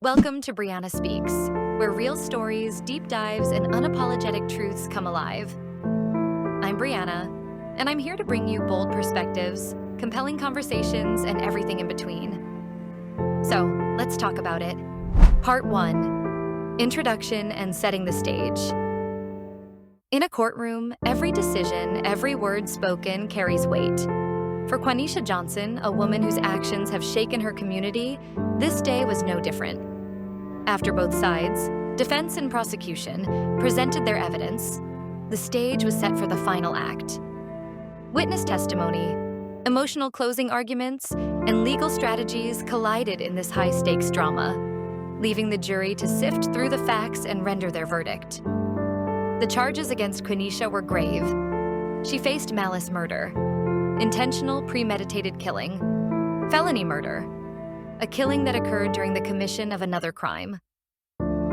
Welcome to Brianna Speaks, where real stories, deep dives, and unapologetic truths come alive. I'm Brianna, and I'm here to bring you bold perspectives, compelling conversations, and everything in between. So, let's talk about it. Part 1: Introduction and Setting the Stage. In a courtroom, every decision, every word spoken carries weight. For Quaneesha Johnson, a woman whose actions have shaken her community, this day was no different. After both sides, defense and prosecution, presented their evidence, the stage was set for the final act. Witness testimony, emotional closing arguments, and legal strategies collided in this high-stakes drama, leaving the jury to sift through the facts and render their verdict. The charges against Quaneesha were grave. She faced malice murder, intentional premeditated killing, felony murder, a killing that occurred during the commission of another crime,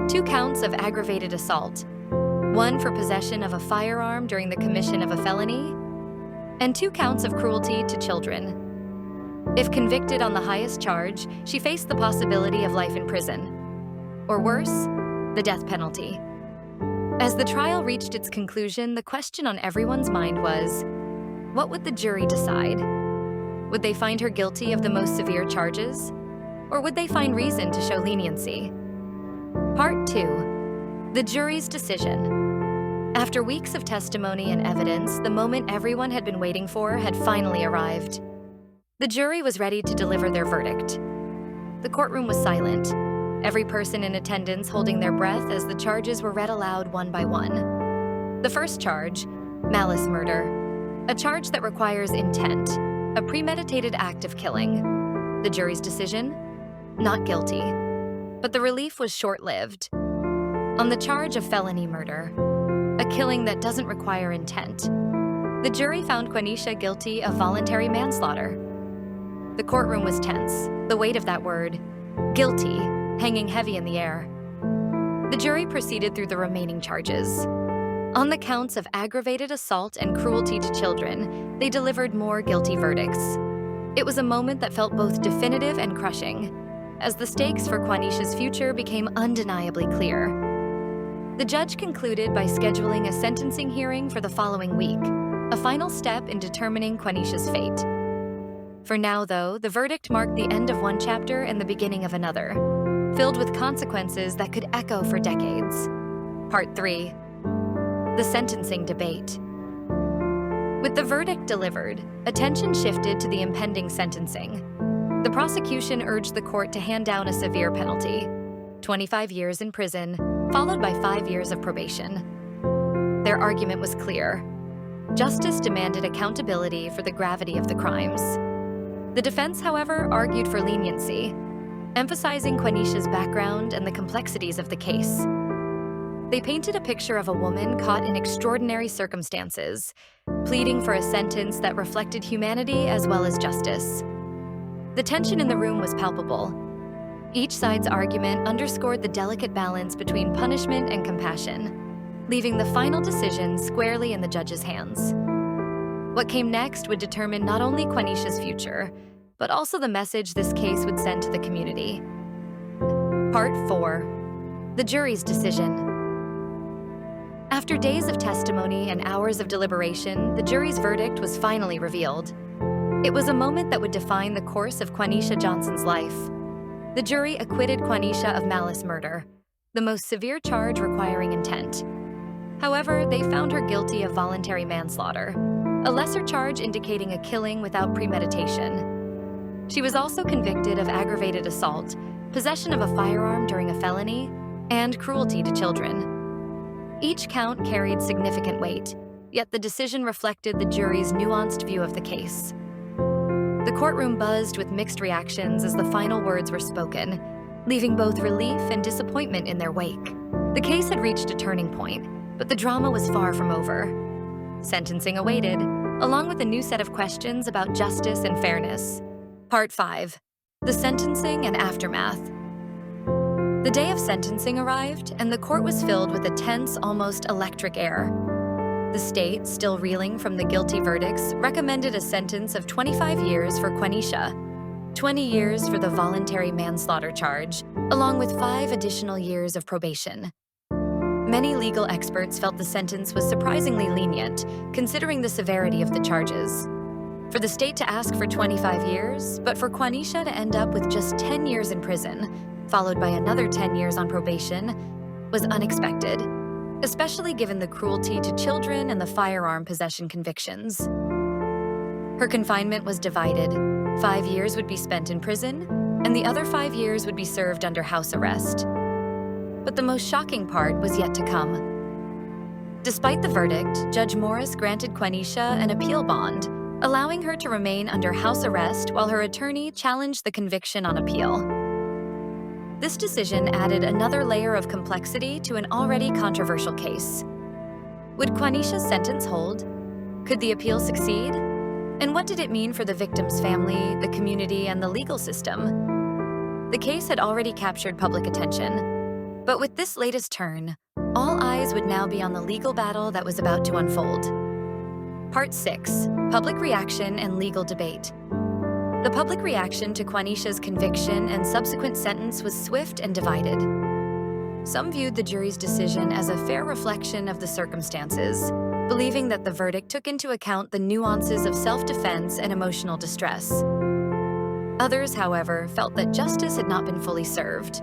2 counts of aggravated assault, 1 for possession of a firearm during the commission of a felony, and 2 counts of cruelty to children. If convicted on the highest charge, she faced the possibility of life in prison, or worse, the death penalty. As the trial reached its conclusion, the question on everyone's mind was, what would the jury decide? Would they find her guilty of the most severe charges? Or would they find reason to show leniency? Part 2: The jury's decision. After weeks of testimony and evidence, the moment everyone had been waiting for had finally arrived. The jury was ready to deliver their verdict. The courtroom was silent, every person in attendance holding their breath as the charges were read aloud one by one. The first charge, malice murder, a charge that requires intent, a premeditated act of killing. The jury's decision? Not guilty. But the relief was short-lived. On the charge of felony murder, a killing that doesn't require intent, the jury found Quaneesha guilty of voluntary manslaughter. The courtroom was tense, the weight of that word, guilty, hanging heavy in the air. The jury proceeded through the remaining charges. On the counts of aggravated assault and cruelty to children, they delivered more guilty verdicts. It was a moment that felt both definitive and crushing, as the stakes for Quaneesha's future became undeniably clear. The judge concluded by scheduling a sentencing hearing for the following week, a final step in determining Quaneesha's fate. For now, though, the verdict marked the end of one chapter and the beginning of another, filled with consequences that could echo for decades. Part 3: The sentencing debate. With the verdict delivered, attention shifted to the impending sentencing. The prosecution urged the court to hand down a severe penalty, 25 years in prison, followed by 5 years of probation. Their argument was clear. Justice demanded accountability for the gravity of the crimes. The defense, however, argued for leniency, emphasizing Quaneesha's background and the complexities of the case. They painted a picture of a woman caught in extraordinary circumstances, pleading for a sentence that reflected humanity as well as justice. The tension in the room was palpable. Each side's argument underscored the delicate balance between punishment and compassion, leaving the final decision squarely in the judge's hands. What came next would determine not only Quaneesha's future, but also the message this case would send to the community. Part 4: The jury's decision. After days of testimony and hours of deliberation, the jury's verdict was finally revealed. It was a moment that would define the course of Quaneesha Johnson's life. The jury acquitted Quaneesha of malice murder, the most severe charge requiring intent. However, they found her guilty of voluntary manslaughter, a lesser charge indicating a killing without premeditation. She was also convicted of aggravated assault, possession of a firearm during a felony, and cruelty to children. Each count carried significant weight, yet the decision reflected the jury's nuanced view of the case. The courtroom buzzed with mixed reactions as the final words were spoken, leaving both relief and disappointment in their wake. The case had reached a turning point, but the drama was far from over. Sentencing awaited, along with a new set of questions about justice and fairness. Part 5: The sentencing and aftermath. The day of sentencing arrived, and the court was filled with a tense, almost electric air. The state, still reeling from the guilty verdicts, recommended a sentence of 25 years for Quaneesha. 20 years for the voluntary manslaughter charge, along with 5 additional years of probation. Many legal experts felt the sentence was surprisingly lenient, considering the severity of the charges. For the state to ask for 25 years, but for Quaneesha to end up with just 10 years in prison, followed by another 10 years on probation, was unexpected, especially given the cruelty to children and the firearm possession convictions. Her confinement was divided. 5 years would be spent in prison, and the other 5 years would be served under house arrest. But the most shocking part was yet to come. Despite the verdict, Judge Morris granted Quaneesha an appeal bond, allowing her to remain under house arrest while her attorney challenged the conviction on appeal. This decision added another layer of complexity to an already controversial case. Would Quaneesha's sentence hold? Could the appeal succeed? And what did it mean for the victim's family, the community, and the legal system? The case had already captured public attention, but with this latest turn, all eyes would now be on the legal battle that was about to unfold. Part 6, Public Reaction and Legal Debate. The public reaction to Quaneesha's conviction and subsequent sentence was swift and divided. Some viewed the jury's decision as a fair reflection of the circumstances, believing that the verdict took into account the nuances of self-defense and emotional distress. Others, however, felt that justice had not been fully served.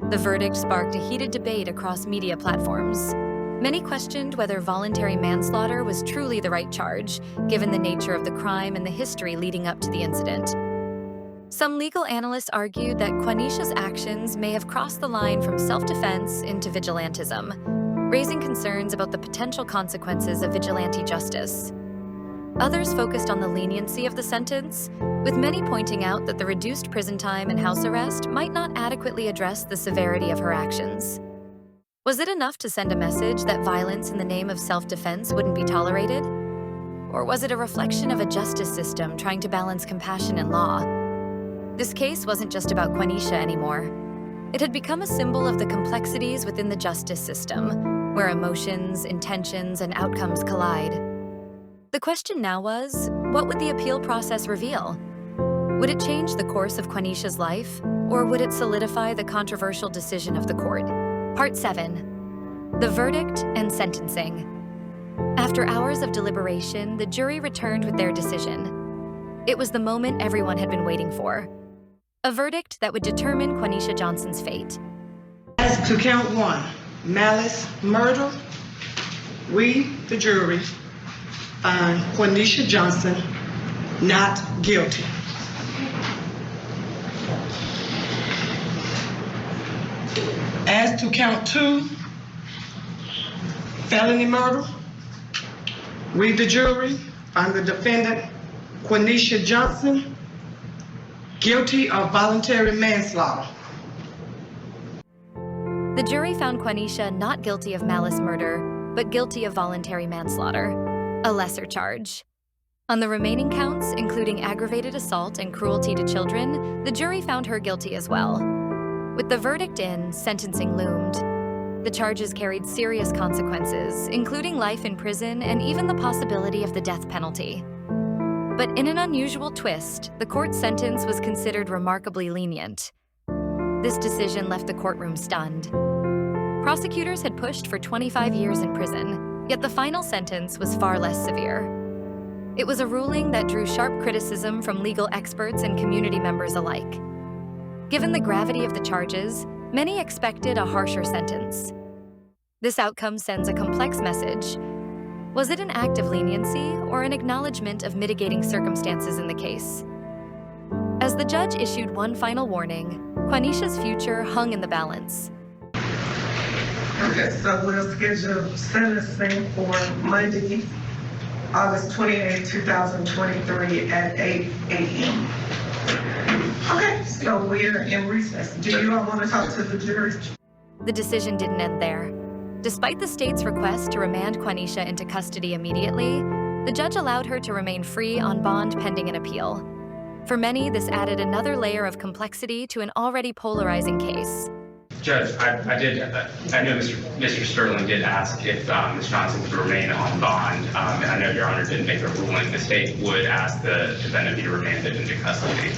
The verdict sparked a heated debate across media platforms. Many questioned whether voluntary manslaughter was truly the right charge, given the nature of the crime and the history leading up to the incident. Some legal analysts argued that Quaneesha's actions may have crossed the line from self-defense into vigilantism, raising concerns about the potential consequences of vigilante justice. Others focused on the leniency of the sentence, with many pointing out that the reduced prison time and house arrest might not adequately address the severity of her actions. Was it enough to send a message that violence in the name of self-defense wouldn't be tolerated? Or was it a reflection of a justice system trying to balance compassion and law? This case wasn't just about Quaneesha anymore. It had become a symbol of the complexities within the justice system, where emotions, intentions, and outcomes collide. The question now was, what would the appeal process reveal? Would it change the course of Quaneesha's life, or would it solidify the controversial decision of the court? Part 7, The Verdict and Sentencing. After hours of deliberation, the jury returned with their decision. It was the moment everyone had been waiting for. A verdict that would determine Quaneesha Johnson's fate. As to count 1, malice, murder, we, the jury, find Quaneesha Johnson not guilty. As to count 2, felony murder, we, the jury, find the defendant, Quaneesha Johnson, guilty of voluntary manslaughter. The jury found Quaneesha not guilty of malice murder, but guilty of voluntary manslaughter, a lesser charge. On the remaining counts, including aggravated assault and cruelty to children, the jury found her guilty as well. With the verdict in, sentencing loomed. The charges carried serious consequences, including life in prison and even the possibility of the death penalty. But in an unusual twist, the court's sentence was considered remarkably lenient. This decision left the courtroom stunned. Prosecutors had pushed for 25 years in prison, yet the final sentence was far less severe. It was a ruling that drew sharp criticism from legal experts and community members alike. Given the gravity of the charges, many expected a harsher sentence. This outcome sends a complex message. Was it an act of leniency or an acknowledgement of mitigating circumstances in the case? As the judge issued one final warning, Quaneesha's future hung in the balance. Okay, so we'll schedule sentencing for Monday, August 28, 2023 at 8 a.m. Okay, so we're in recess. Do you all want to talk to the jury? The decision didn't end there. Despite the state's request to remand Quaneesha into custody immediately, the judge allowed her to remain free on bond pending an appeal. For many, this added another layer of complexity to an already polarizing case. Judge, I know Mr. Sterling did ask if Ms. Johnson could remain on bond, and I know Your Honor didn't make a ruling. The state would ask the defendant be remanded into custody.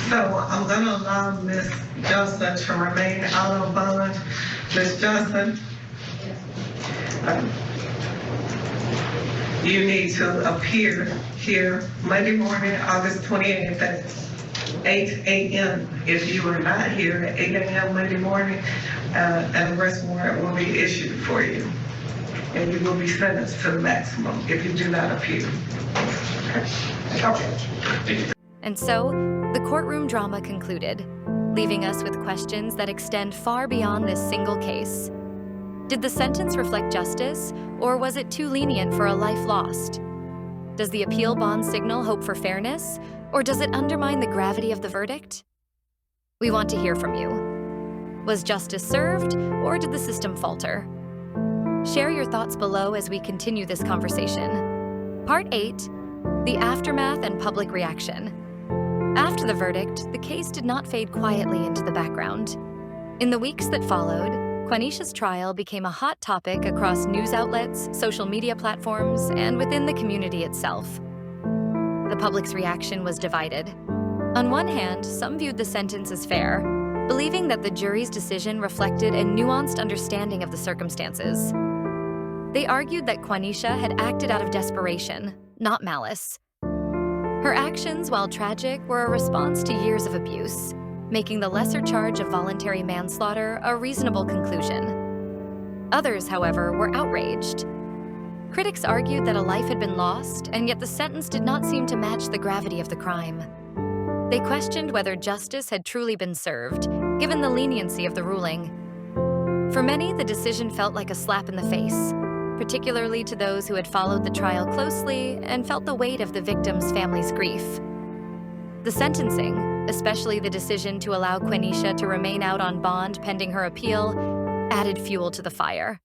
So I'm gonna allow Ms. Johnson to remain out on bond. Ms. Johnson? You need to appear here Monday morning, August 28th at 8 a.m. If you are not here at 8 a.m. Monday morning, an arrest warrant will be issued for you. And you will be sentenced to the maximum if you do not appear. Okay. And so, the courtroom drama concluded, leaving us with questions that extend far beyond this single case. Did the sentence reflect justice, or was it too lenient for a life lost? Does the appeal bond signal hope for fairness, or does it undermine the gravity of the verdict? We want to hear from you. Was justice served, or did the system falter? Share your thoughts below as we continue this conversation. Part 8, the aftermath and public reaction. After the verdict, the case did not fade quietly into the background. In the weeks that followed, Quaneesha's trial became a hot topic across news outlets, social media platforms, and within the community itself. The public's reaction was divided. On one hand, some viewed the sentence as fair, believing that the jury's decision reflected a nuanced understanding of the circumstances. They argued that Quaneesha had acted out of desperation, not malice. Her actions, while tragic, were a response to years of abuse, making the lesser charge of voluntary manslaughter a reasonable conclusion. Others, however, were outraged. Critics argued that a life had been lost, and yet the sentence did not seem to match the gravity of the crime. They questioned whether justice had truly been served, given the leniency of the ruling. For many, the decision felt like a slap in the face, particularly to those who had followed the trial closely and felt the weight of the victim's family's grief. The sentencing, especially the decision to allow Quaneesha to remain out on bond pending her appeal, added fuel to the fire.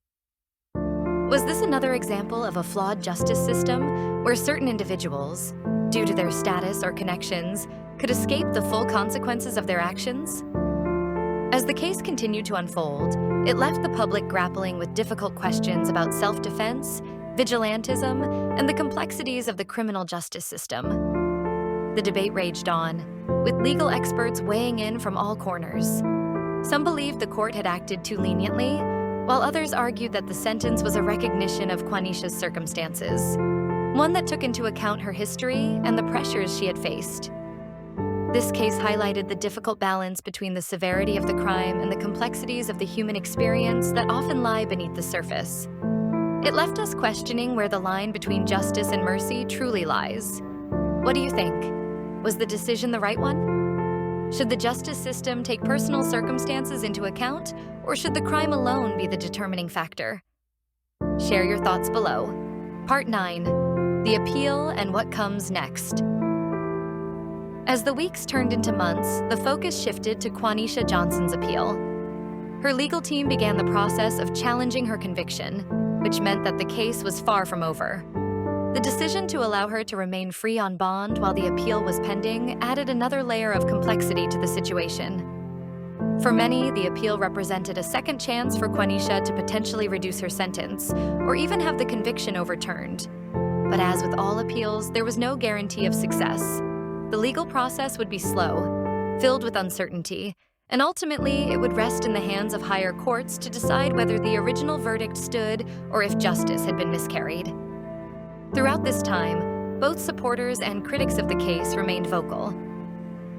Was this another example of a flawed justice system where certain individuals, due to their status or connections, could escape the full consequences of their actions? As the case continued to unfold, it left the public grappling with difficult questions about self-defense, vigilantism, and the complexities of the criminal justice system. The debate raged on, with legal experts weighing in from all corners. Some believed the court had acted too leniently, while others argued that the sentence was a recognition of Quaneesha's circumstances, one that took into account her history and the pressures she had faced. This case highlighted the difficult balance between the severity of the crime and the complexities of the human experience that often lie beneath the surface. It left us questioning where the line between justice and mercy truly lies. What do you think? Was the decision the right one? Should the justice system take personal circumstances into account, or should the crime alone be the determining factor? Share your thoughts below. Part 9, the appeal and what comes next. As the weeks turned into months, the focus shifted to Quaneesha Johnson's appeal. Her legal team began the process of challenging her conviction, which meant that the case was far from over. The decision to allow her to remain free on bond while the appeal was pending added another layer of complexity to the situation. For many, the appeal represented a second chance for Quaneesha to potentially reduce her sentence, or even have the conviction overturned. But as with all appeals, there was no guarantee of success. The legal process would be slow, filled with uncertainty, and ultimately it would rest in the hands of higher courts to decide whether the original verdict stood or if justice had been miscarried. Throughout this time, both supporters and critics of the case remained vocal.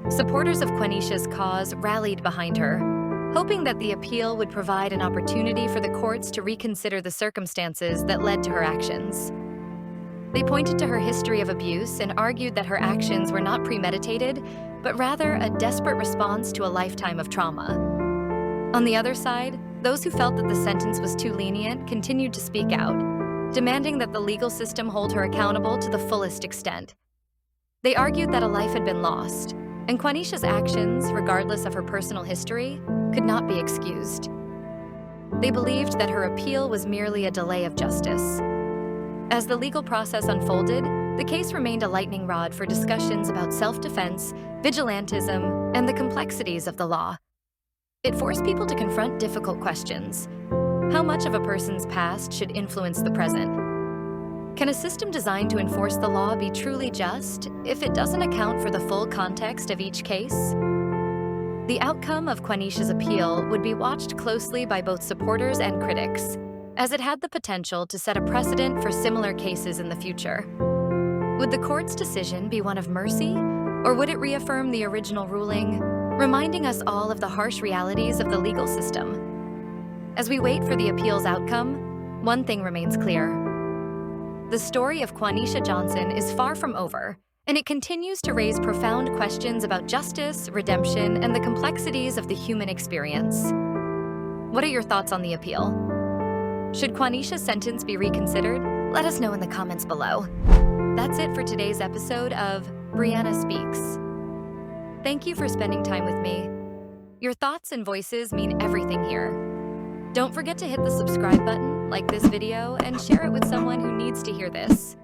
Supporters of Quaneesha's cause rallied behind her, hoping that the appeal would provide an opportunity for the courts to reconsider the circumstances that led to her actions. They pointed to her history of abuse and argued that her actions were not premeditated, but rather a desperate response to a lifetime of trauma. On the other side, those who felt that the sentence was too lenient continued to speak out, demanding that the legal system hold her accountable to the fullest extent. They argued that a life had been lost, and Quaneesha's actions, regardless of her personal history, could not be excused. They believed that her appeal was merely a delay of justice. As the legal process unfolded, the case remained a lightning rod for discussions about self-defense, vigilantism, and the complexities of the law. It forced people to confront difficult questions. How much of a person's past should influence the present? Can a system designed to enforce the law be truly just if it doesn't account for the full context of each case? The outcome of Quaneesha's appeal would be watched closely by both supporters and critics, as it had the potential to set a precedent for similar cases in the future. Would the court's decision be one of mercy, or would it reaffirm the original ruling, reminding us all of the harsh realities of the legal system? As we wait for the appeal's outcome, one thing remains clear. The story of Quaneesha Johnson is far from over, and it continues to raise profound questions about justice, redemption, and the complexities of the human experience. What are your thoughts on the appeal? Should Quaneesha's sentence be reconsidered? Let us know in the comments below. That's it for today's episode of Brianna Speaks. Thank you for spending time with me. Your thoughts and voices mean everything here. Don't forget to hit the subscribe button, like this video, and share it with someone who needs to hear this.